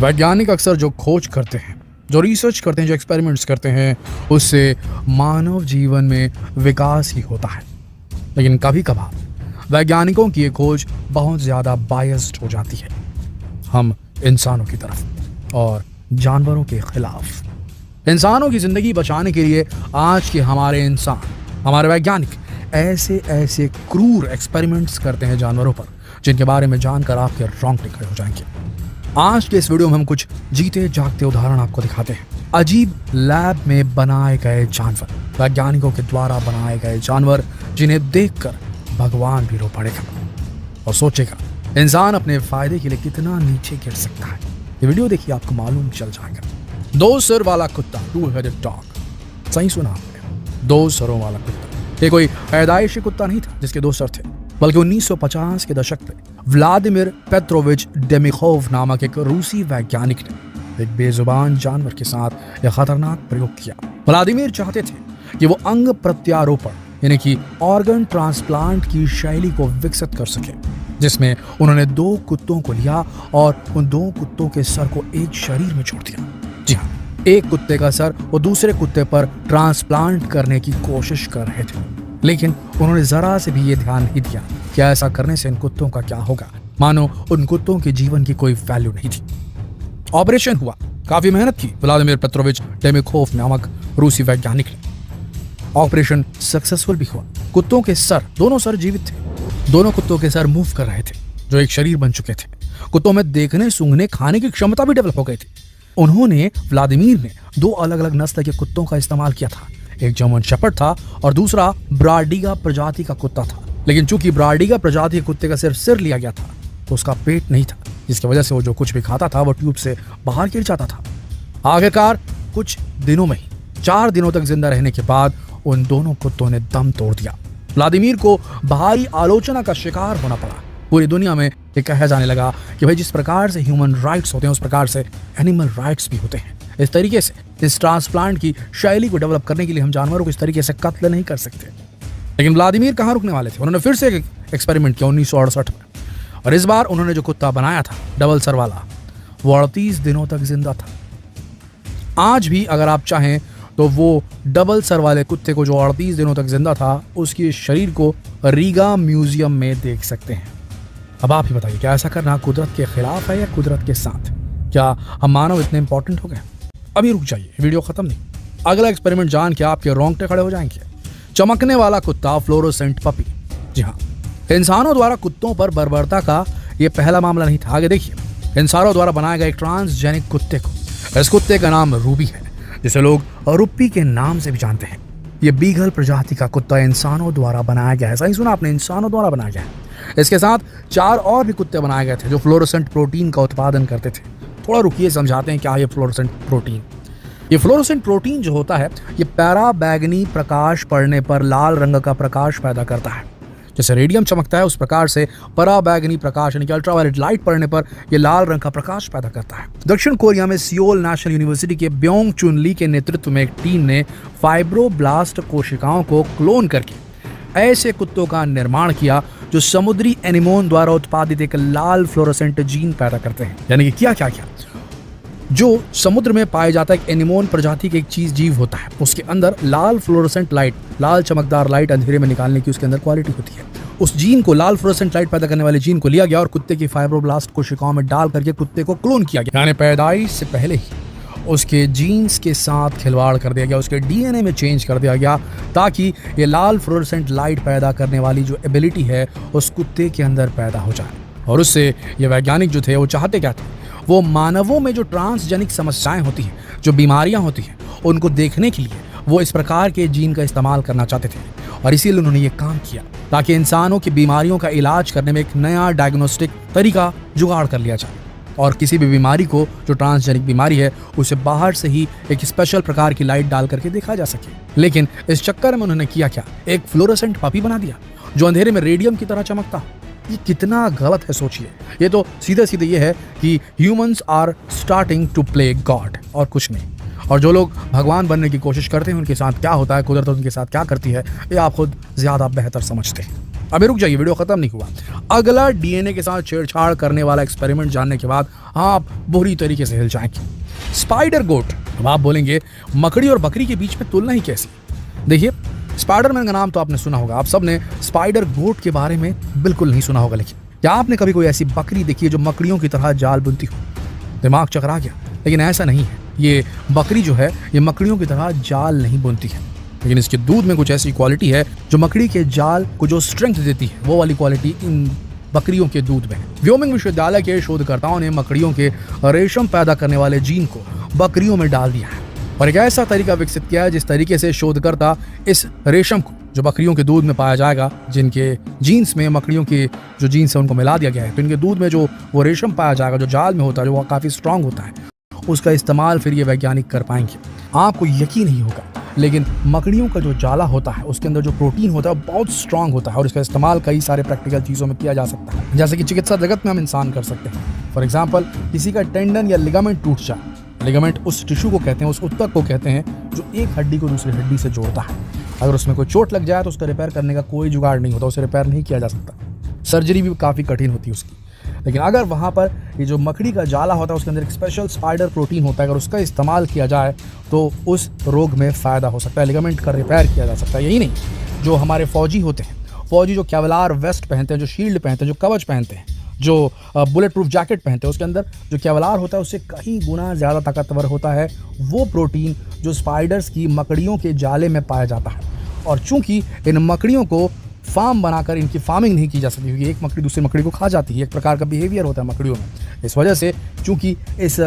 वैज्ञानिक अक्सर जो खोज करते हैं, जो रिसर्च करते हैं, जो एक्सपेरिमेंट्स करते हैं, उससे मानव जीवन में विकास ही होता है। लेकिन कभी कभार वैज्ञानिकों की ये खोज बहुत ज़्यादा बायस्ड हो जाती है, हम इंसानों की तरफ और जानवरों के खिलाफ। इंसानों की ज़िंदगी बचाने के लिए आज के हमारे इंसान, हमारे वैज्ञानिक ऐसे ऐसे क्रूर एक्सपेरिमेंट्स करते हैं जानवरों पर, जिनके बारे में जानकर आपके रोंगटे खड़े हो जाएंगे। आज के इस वीडियो में हम कुछ जीते जागते उदाहरण आपको दिखाते हैं। अजीब लैब में बनाए गए जानवर, वैज्ञानिकों के द्वारा बनाए गए जानवर, जिन्हें देखकर भगवान भी रो पड़ेगा और सोचेगा इंसान अपने फायदे के लिए कितना नीचे गिर सकता है। ये वीडियो देखिए, आपको मालूम चल जाएगा। 2 सिर वाला कुत्ता, 2-headed dog। सही सुना आपने, 2 सिरों वाला कुत्ता। ये कोई पैदाइशी कुत्ता नहीं था जिसके 2 सर थे, बल्कि 1950 के दशक में व्लादिमीर पेट्रोविच डेमिखोव नामक एक रूसी वैज्ञानिक ने एक बेजुबान जानवर के साथ एक खतरनाक प्रयोग किया। व्लादिमीर चाहते थे कि वो अंग प्रत्यारोपण यानी कि ऑर्गन ट्रांसप्लांट की शैली को विकसित कर सके, जिसमें उन्होंने 2 कुत्तों को लिया और उन 2 कुत्तों के सर को एक शरीर में जोड़ दिया। जी हाँ, एक कुत्ते का सर वो दूसरे कुत्ते पर ट्रांसप्लांट करने की कोशिश कर रहे थे, लेकिन उन्होंने जरा से भी ये ध्यान नहीं दिया कि ऐसा करने से इन कुत्तों का क्या होगा, मानो उन कुत्तों के जीवन की कोई वैल्यू नहीं थी। ऑपरेशन हुआ, काफी मेहनत की व्लादिमीर पेट्रोविच डेमिखोव नामक रूसी वैज्ञानिक ने। ऑपरेशन सक्सेसफुल भी हुआ। कुत्तों के सर, दोनों सर जीवित थे। दोनों कुत्तों के सर मूव कर रहे थे, जो एक शरीर बन चुके थे। कुत्तों में देखने, सूंघने, खाने की क्षमता भी डेवलप हो गई थी। उन्होंने, व्लादिमीर ने 2 अलग अलग नस्ल के कुत्तों का इस्तेमाल किया था। एक जर्मन शेपर्ड था और दूसरा ब्रार्डिगा प्रजाति का कुत्ता था। लेकिन चूंकि ब्रार्डिगा प्रजाति के कुत्ते का सिर्फ सिर लिया गया था, तो उसका पेट नहीं था, जिसकी वजह से वो जो कुछ भी खाता था वो ट्यूब से बाहर गिर जाता था। आखिरकार कुछ दिनों में ही, 4 दिनों तक जिंदा रहने के बाद उन दोनों कुत्तों ने दम तोड़ दिया। व्लादिमीर को बाहरी आलोचना का शिकार होना पड़ा। पूरी दुनिया में ये कहा जाने लगा कि भाई, जिस प्रकार से ह्यूमन राइट्स होते हैं उस प्रकार से एनिमल राइट्स भी होते हैं। इस तरीके से इस ट्रांसप्लांट की शैली को डेवलप करने के लिए हम जानवरों को इस तरीके से कत्ल नहीं कर सकते। लेकिन व्लादिमीर कहाँ रुकने वाले थे। उन्होंने फिर से एक एक्सपेरिमेंट किया 1968 में, और इस बार उन्होंने जो कुत्ता बनाया था डबल सर वाला, वो 38 दिनों तक जिंदा था। आज भी अगर आप चाहें तो वो डबल सर वाले कुत्ते को, जो 38 दिनों तक जिंदा था, उसके शरीर को रीगा म्यूजियम में देख सकते हैं। अब आप ही बताइए, क्या ऐसा करना कुदरत के खिलाफ है या कुदरत के साथ? क्या हम मानव इतने इंपॉर्टेंट हो गए? अभी रुक जाइए, वीडियो खत्म नहीं। अगला एक्सपेरिमेंट जान के आपके रोंगटे खड़े हो जाएंगे। चमकने वाला कुत्ता, फ्लोरोसेंट पपी। जी हाँ, इंसानों द्वारा कुत्तों पर बर्बरता का ये पहला मामला नहीं था। आगे देखिए, इंसानों द्वारा बनाया गया एक ट्रांसजेनिक कुत्ते को, इस कुत्ते का नाम रूबी है, जिसे लोग रुप्पी के नाम से भी जानते हैं। ये बीगल प्रजाति का कुत्ता इंसानों द्वारा बनाया गया है। सही सुना आपने, इंसानों द्वारा बनाया गया है। इसके साथ 4 और भी कुत्ते बनाए गए थे जो फ्लोरोसेंट प्रोटीन का उत्पादन करते थे। थोड़ा रुकिए, समझाते हैं क्या है ये फ्लोरोसेंट प्रोटीन। ये फ्लोरोसेंट प्रोटीन जो होता है, ये पैराबैगनी प्रकाश पड़ने पर लाल रंग का प्रकाश पैदा करता है। जैसे रेडियम चमकता है, उस प्रकार से पराबैगनी प्रकाश यानी कि अल्ट्रावायलेट लाइट पड़ने पर ये लाल रंग का प्रकाश पैदा करता है। दक्षिण कोरिया में सियोल नेशनल यूनिवर्सिटी के ब्योंग चुन ली के नेतृत्व में एक टीम ने फाइब्रोब्लास्ट कोशिकाओं को क्लोन करके ऐसे कुत्तों का निर्माण किया जो समुद्री एनिमोन द्वारा उत्पादित एक लाल फ्लोरोसेंट जीन पैदा करते हैं। यानी कि क्या जो समुद्र में पाया जाता है, एक एनिमोन प्रजाति की एक चीज, जीव होता है, उसके अंदर लाल फ्लोरोसेंट लाइट, लाल चमकदार लाइट अंधेरे में निकालने की उसके अंदर क्वालिटी होती है। उस जीन को, लाल फ्लोरोसेंट लाइट पैदा करने वाले जीन को लिया गया और कुत्ते की फाइब्रोब्लास्ट कोशिकाओं में डाल करके कुत्ते को क्लोन किया गया। यानी पैदाइश से पहले ही उसके जीन्स के साथ खिलवाड़ कर दिया गया, उसके डीएनए में चेंज कर दिया गया, ताकि ये लाल फ्लोरोसेंट लाइट पैदा करने वाली जो एबिलिटी है उस कुत्ते के अंदर पैदा हो जाए। और उससे ये वैज्ञानिक जो थे वो चाहते क्या थे, वो मानवों में जो ट्रांसजेनिक समस्याएं होती हैं, जो बीमारियां होती हैं, उनको देखने के लिए वो इस प्रकार के जीन का इस्तेमाल करना चाहते थे। और इसीलिए उन्होंने ये काम किया ताकि इंसानों की बीमारियों का इलाज करने में एक नया डायग्नोस्टिक तरीका जुगाड़ कर लिया जाए, और किसी भी बीमारी को, जो ट्रांसजेनिक बीमारी है, उसे बाहर से ही एक स्पेशल प्रकार की लाइट डाल करके देखा जा सके। लेकिन इस चक्कर में उन्होंने किया क्या, एक फ्लोरोसेंट पपी बना दिया जो अंधेरे में रेडियम की तरह चमकता। ये कितना गलत है सोचिए। ये तो सीधे सीधे ये है कि humans are starting to play God, और कुछ नहीं। और जो लोग भगवान बनने की कोशिश करते हैं, उनके साथ क्या होता है, कुदरत उनके साथ क्या करती है, ये आप खुद ज्यादा बेहतर समझते हैं। अभी रुक जाइए, वीडियो खत्म नहीं हुआ। अगला डीएनए के साथ छेड़छाड़ करने वाला एक्सपेरिमेंट जानने के बाद आप बुरी तरीके से हिल जाएंगे। स्पाइडर गोट, अब आप बोलेंगे मकड़ी और बकरी के बीच में तुलना ही कैसी? देखिए, स्पाइडरमैन का नाम तो आपने सुना होगा, आप सबने स्पाइडर गोट के बारे में बिल्कुल नहीं सुना होगा। लेकिन क्या आपने कभी कोई ऐसी बकरी देखी है जो मकड़ियों की तरह जाल बुनती हो? दिमाग चकरा गया? लेकिन ऐसा नहीं है। ये बकरी जो है ये मकड़ियों की तरह जाल नहीं बुनती है, लेकिन इसके दूध में कुछ ऐसी क्वालिटी है जो मकड़ी के जाल को जो स्ट्रेंथ देती है, वो वाली क्वालिटी इन बकरियों के दूध में है। व्योमिंग विश्वविद्यालय के शोधकर्ताओं ने मकड़ियों के रेशम पैदा करने वाले जीन को बकरियों में डाल दिया है और एक ऐसा तरीका विकसित किया है जिस तरीके से शोधकर्ता इस रेशम को जो बकरियों के दूध में पाया जाएगा, जिनके जीन्स में मकड़ियों के जो जीन्स है उनको मिला दिया गया है, तो इनके दूध में जो वो रेशम पाया जाएगा जो जाल में होता है, जो वो काफ़ी स्ट्रांग होता है, उसका इस्तेमाल फिर ये वैज्ञानिक कर पाएंगे। आपको यकीन नहीं होगा, लेकिन मकड़ियों का जो जाला होता है उसके अंदर जो प्रोटीन होता है वो बहुत स्ट्रांग होता है और इसका इस्तेमाल कई सारे प्रैक्टिकल चीज़ों में किया जा सकता है, जैसे कि चिकित्सा जगत में हम इंसान कर सकते हैं। फॉर एग्जाम्पल, किसी का टेंडन या लिगामेंट टूट जाए, लिगामेंट उस टिश्यू को कहते हैं, उस उत्तक को कहते हैं जो एक हड्डी को दूसरी हड्डी से जोड़ता है। अगर उसमें कोई चोट लग जाए तो उसका रिपेयर करने का कोई जुगाड़ नहीं होता, उसे रिपेयर नहीं किया जा सकता, सर्जरी भी काफ़ी कठिन होती है उसकी। लेकिन अगर वहाँ पर ये जो मकड़ी का जाला होता है उसके अंदर एक स्पेशल स्पाइडर प्रोटीन होता है, अगर उसका इस्तेमाल किया जाए तो उस रोग में फ़ायदा हो सकता है, लिगामेंट का रिपेयर किया जा सकता है। यही नहीं, जो हमारे फौजी होते हैं, फौजी जो केवलार वेस्ट पहनते हैं, जो शील्ड पहनते हैं, जो कवच पहनते हैं, जो बुलेट प्रूफ जैकेट पहनते हैं, उसके अंदर जो केवलार होता है उससे कई गुना ज़्यादा ताकतवर होता है वो प्रोटीन जो स्पाइडर्स की मकड़ियों के जाले में पाया जाता है। और चूंकि इन मकड़ियों को फार्म बनाकर इनकी फार्मिंग नहीं की जा सकती, क्योंकि एक मकड़ी दूसरी मकड़ी को खा जाती है, एक प्रकार का बिहेवियर होता है मकड़ियों में। इस वजह से चूंकि इस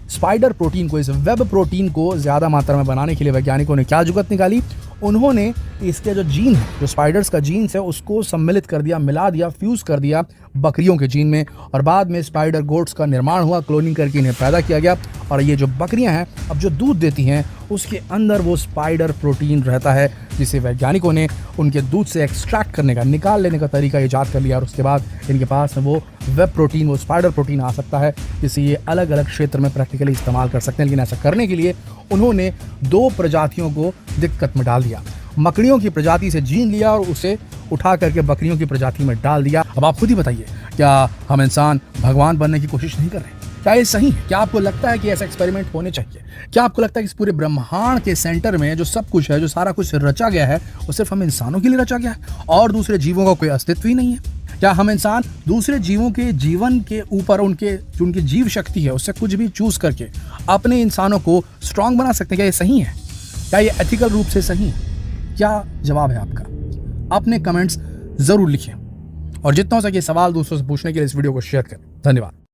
स्पाइडर प्रोटीन को, इस वेब प्रोटीन को ज़्यादा मात्रा में बनाने के लिए वैज्ञानिकों ने क्या जुगत निकाली, उन्होंने इसके जो जीन है, जो स्पाइडर्स का जीन्स है, उसको सम्मिलित कर दिया, मिला दिया, फ्यूज़ कर दिया बकरियों के जीन में और बाद में स्पाइडर गोट्स का निर्माण हुआ, क्लोनिंग करके इन्हें पैदा किया गया। और ये जो बकरियां हैं अब जो दूध देती हैं उसके अंदर वो स्पाइडर प्रोटीन रहता है, जिसे वैज्ञानिकों ने उनके दूध से एक्सट्रैक्ट करने का, निकाल लेने का तरीका ईजाद कर लिया और उसके बाद इनके पास वो वेब प्रोटीन, वो स्पाइडर प्रोटीन आ सकता है, जिसे ये अलग अलग क्षेत्र में प्रैक्टिकली इस्तेमाल कर सकते हैं। लेकिन ऐसा करने के लिए उन्होंने 2 प्रजातियों को दिक्कत में डाल दिया। मकड़ियों की प्रजाति से जीन लिया और उसे उठा करके बकरियों की प्रजाति में डाल दिया। अब आप खुद ही बताइए, क्या हम इंसान भगवान बनने की कोशिश नहीं कर रहे? क्या ये सही है? क्या आपको लगता है कि ऐसा एक्सपेरिमेंट होने चाहिए? क्या आपको लगता है कि इस पूरे ब्रह्मांड के सेंटर में जो सब कुछ है, जो सारा कुछ रचा गया है, वो सिर्फ हम इंसानों के लिए रचा गया है और दूसरे जीवों का कोई अस्तित्व ही नहीं है? क्या हम इंसान दूसरे जीवों के जीवन के ऊपर उनके जो उनकी जीव शक्ति है उससे कुछ भी चूज करके अपने इंसानों को स्ट्रांग बना सकते हैं? क्या ये सही है? क्या ये एथिकल रूप से सही है? क्या जवाब है आपका? अपने कमेंट्स जरूर लिखिए और जितना हो सके सवाल दूसरों से पूछने के लिए इस वीडियो को शेयर करें। धन्यवाद।